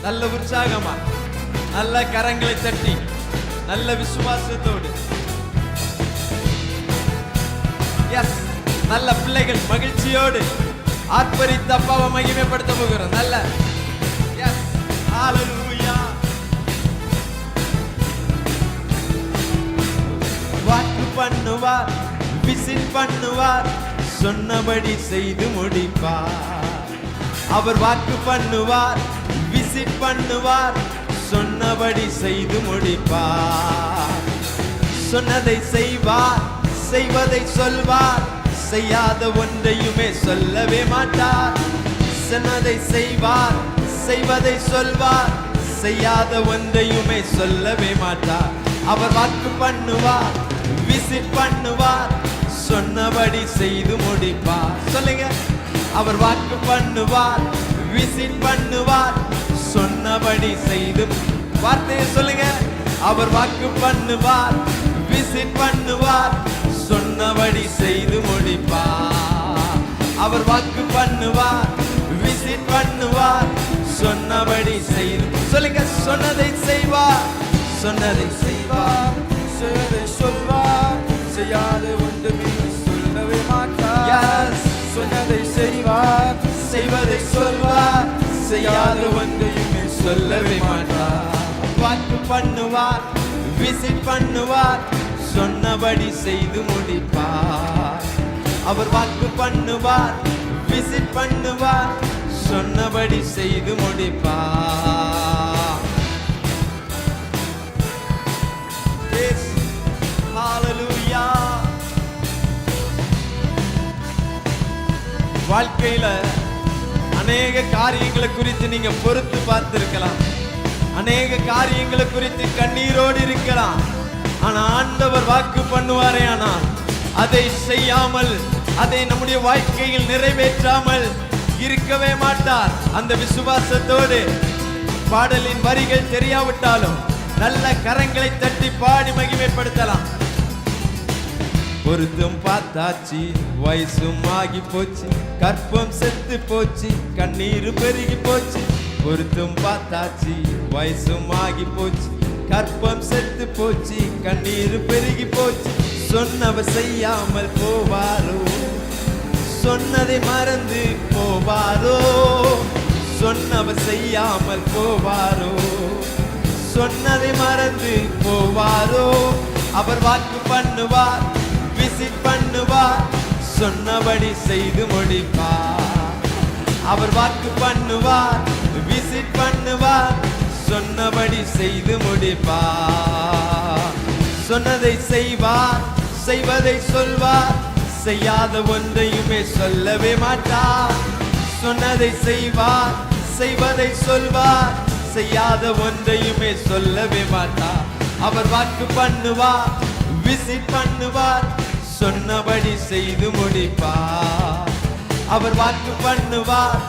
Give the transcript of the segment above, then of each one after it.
நல்ல உற்சாகமா, நல்ல கரங்களை தட்டி, நல்ல விசுவாசத்தோடு, எஸ், நல்ல பிள்ளைகள் மகிழ்ச்சியோடு ஆர்ப்பரித்து அப்பாவை மகிமைப்படுத்த போகிறோம். நல்ல எஸ், ஹalleluya. வாக்கு பண்ணுவார், விசிட் பண்ணுவார், சொன்னபடி செய்து முடிப்பார். அவர் வாக்கு பண்ணுவார், விசிட் பண்ணுவார், சொன்னபடி செய்து முடிப்பார். சொன்னதை செய்வார், செய்வதை சொல்வார், செய்யாத ஒன்றையுமே சொல்லவே மாட்டார். சொன்னதை செய்வார், செய்வதை சொல்வார், செய்யாத ஒன்றையுமே சொல்லவே மாட்டார். அவர் வாக்கு பண்ணுவார், விசிட் பண்ணுவார், சொன்னபடி செய்து முடிப்பார். சொல்லுங்க, அவர் வாக்கு பண்ணுவார், விசிட் பண்ணுவார், சொன்னபடி செய்து. வார்த்தையை சொல்லுங்க, அவர் வாக்கு பண்ணுவார், விசிட் பண்ணுவார், சொன்னபடி செய்து முடிப்பார். அவர் வாக்கு பண்ணுவார், விசிட் பண்ணுவார், சொன்னபடி செய்து. சொல்லுங்க, சொன்னதை செய்வார், சொன்னதை செய்வார், செய்வதை சொல்வார், செய்யாத ஒன்றுமே சொல்லவே மாட்டார். சொன்னதை செய்வார், செய்வதை சொல்வார், செய்யாத ஒன்றையுமே சொல்லவே மாட்டார். வாக்கு பண்ணுவார், விசிட் பண்ணுவார், சொன்னபடி செய்து முடிப்பார். அவர் வாக்கு பண்ணுவார், விசிட் பண்ணுவார், சொன்னபடி செய்து முடிப்பார். Yes, hallelujah. வாழ்க்கையில அநேக காரியங்களை குறித்து நீங்க பொறுத்து பார்த்திருக்கலாம், அநேக காரியங்களை குறித்து கண்ணீரோடு இருக்கலாம். ஆனா ஆண்டவர் வாக்கு பண்ணுவாரே, ஆனால் அதை செய்யாமல், அதை நம்முடைய வாழ்க்கையில் நிறைவேற்றாமல் இருக்கவே மாட்டார். அந்த விசுவாசத்தோடு பாடலின் வரிகள் தெரியாவிட்டாலும் நல்ல கரங்களை தட்டி பாடி மகிமைப்படுத்தலாம். பொருத்தும் பார்த்தாச்சு, வயசும் ஆகி போச்சு, கற்பம் செத்து போச்சு, கண்ணீர் பெருகி போச்சு. பொருத்தும் பார்த்தாச்சு, வயசும் ஆகி போச்சு, கற்பம் செத்து போச்சு, கண்ணீர் பெருகி போச்சு. சொன்னவர் செய்யாமல் போவாரோ, சொன்னதை மறந்து போவாரோ, சொன்னவர் செய்யாமல் போவாரோ, சொன்னதை மறந்து போவாரோ. அவர் வாக்கு பண்ணுவார், விசிட் பண்ணுவார், சொன்னபடி செய்து முடிப்பார். அவர் வாக்கு பண்ணுவார், விசிட் பண்ணுவார், சொன்னபடி செய்து முடிப்பார். சொன்னதை செய்வார், செய்வதை சொல்வார், செய்யாத ஒன்றையுமே சொல்லவே மாட்டார். சொன்னதை செய்வார், செய்வதை சொல்வார், செய்யாத ஒன்றையுமே சொல்லவே மாட்டார். அவர் வாக்கு பண்ணுவார், விசிட் பண்ணுவார், சொன்னபடி செய்து முடிப்பார். அவர் வாக்கு பண்ணுவார்,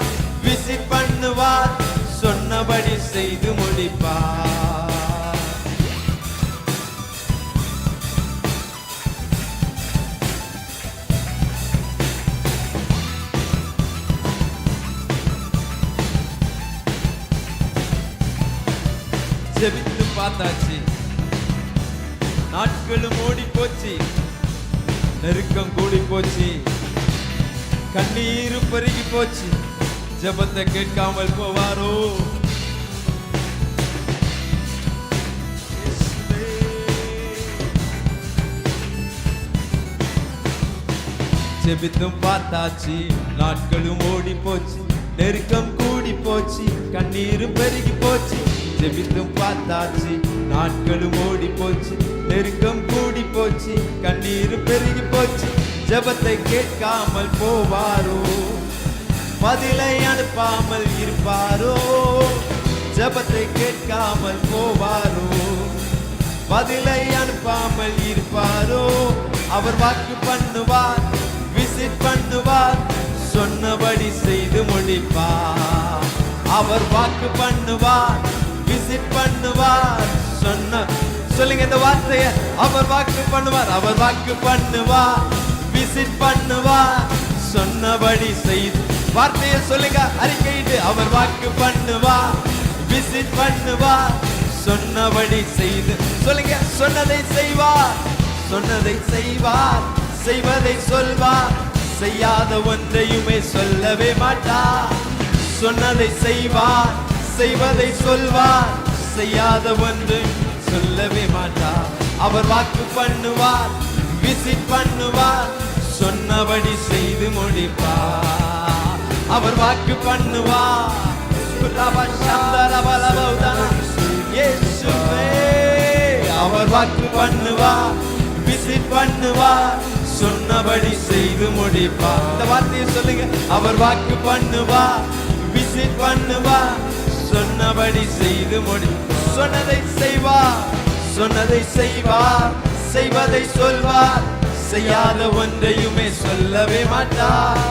விசிட் பண்ணுவார், சொன்னபடி செய்து முடிப்பார். ஜெபித்து பார்த்தாச்சு, நாட்களும் ஓடி போச்சு, நெருக்கம் கூடி போச்சு, கண்ணீர் பெருகி போச்சு. ஜெபத்தை கேட்காமல் போவாரோ? ஜெபித்தும் பார்த்தாச்சு, நாட்களும் ஓடி போச்சு, நெருக்கம் கூடி போச்சு, கண்ணீர் பெருகி போச்சு. ஜெபித்தும் பார்த்தாச்சு, நாட்களும் ஓடி போச்சு, நெருக்கம் கூடி போச்சு, கண்ணீர் பெருகி போச்சு. ஜெபத்தை கேட்காமல் போவாரோ? பதிலை அனுப்பாமல் இருப்பாரோ? ஜெபத்தை கேட்காமல் போவாரோ? பதிலை அனுப்பாமல் இருப்பாரோ? அவர் வாக்கு பண்ணுவார், விசிட் பண்ணுவார், சொன்னபடி செய்து முடிப்பார். அவர் வாக்கு பண்ணுவார், விசிட் பண்ணுவார், சொல்லுங்க இந்த வார்த்தையை. அவர் வாக்கு பண்ணுவார், அவர் வாக்கு பண்ணுவார், விசிட் பண்ணுவார், சொன்னபடி செய்து. வார்த்தையை சொல்லுங்க, அறிக்கையிட்டு. அவர் வாக்கு பண்ணுவார், விசிட் விசிட் பண்ணுவார், சொன்னபடி செய்து சொல்லுங்க, சொன்னதை செய்வார், சொன்னதை செய்வார், செய்வதை சொல்வார், செய்யாத ஒன்றையுமே சொல்லவே மாட்டார். சொன்னதை செய்வார், செய்வதை சொல்வார், செய்யாத ஒன்று சொல்லவே மாட்டார். அவர் வாக்கு பண்ணுவார், விசிட் பண்ணுவார், சொன்னபடி செய்து முடிப்பார். அவர் வாக்கு பண்ணுவார், இயேசுவே. அவர் வாக்கு பண்ணுவார், விசிட் பண்ணுவார், சொன்னபடி செய்து முடிப்பார். இந்த வார்த்தையை சொல்லுங்க, அவர் வாக்கு பண்ணுவார், விசிட் பண்ணுவார், சொன்னபடி செய்து முடிப்பார். சொன்னதை செய்வார், சொன்னதை செய்வார், செய்வதை சொல்வார், செய்யாத ஒன்றையுமே சொல்லவே மாட்டார்.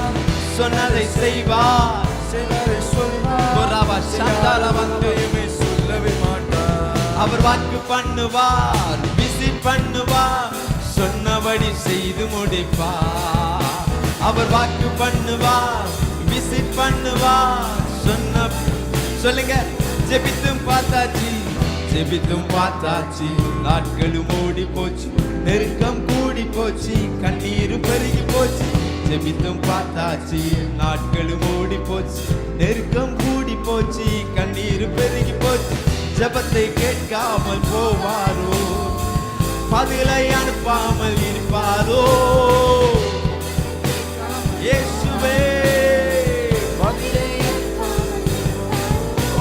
சொன்னதை செய்வார், செய்வதை சொல்வார், செய்யாத ஒன்றையுமே சொல்லவே மாட்டார். அவர் வாக்கு பண்ணுவார், விசிட் பண்ணுவார், சொன்னபடி செய்து முடிப்பார். அவர் வாக்கு பண்ணுவார், விசிட் பண்ணுவார், சொல்லுங்க. ஜெபித்தும் பார்த்தாச்சு, ஜெபித்தும் பார்த்தாச்சு, நாட்களும் ஓடி போச்சு, நெருக்கம் கூடி போச்சு, கண்ணீர் பெருகி போச்சு. ஜெபித்தும் பார்த்தாச்சு, நாட்களும் ஓடி போச்சு, நெருக்கம் கூடி போச்சு, கண்ணீர் பெருகி போச்சு. ஜெபத்தை கேட்காமல் போவாரோ, பதிலை அனுப்பாமல் இருப்பாரோ? இயேசுவே.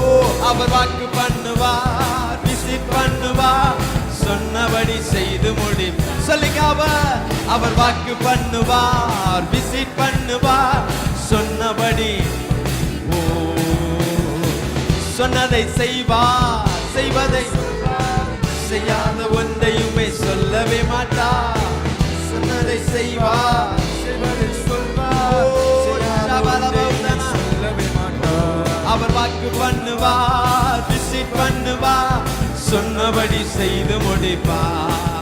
ஓ, அவர் வாக்கு பண்ணுவார், விசிட் பண்ணுவார், சொன்னபடி செய்து முடி. சொல்லுங்க, அவர் வாக்கு பண்ணுவார், விசிட் பண்ணுவார், சொன்னபடி. ஓ, சொன்னதை செய்வார், செய்வதை செய்யாத ஒன்றையுமே சொல்லவே மாட்டார். சொன்னதை செய்வார், செய்வதை சொல்வார், செய்யாத ஒன்றையுமே சொல்லவே மாட்டார். அவர் வாக்கு பண்ணுவார், விசிட் பண்ணுவார், சொன்னபடி செய்து முடிப்பார்.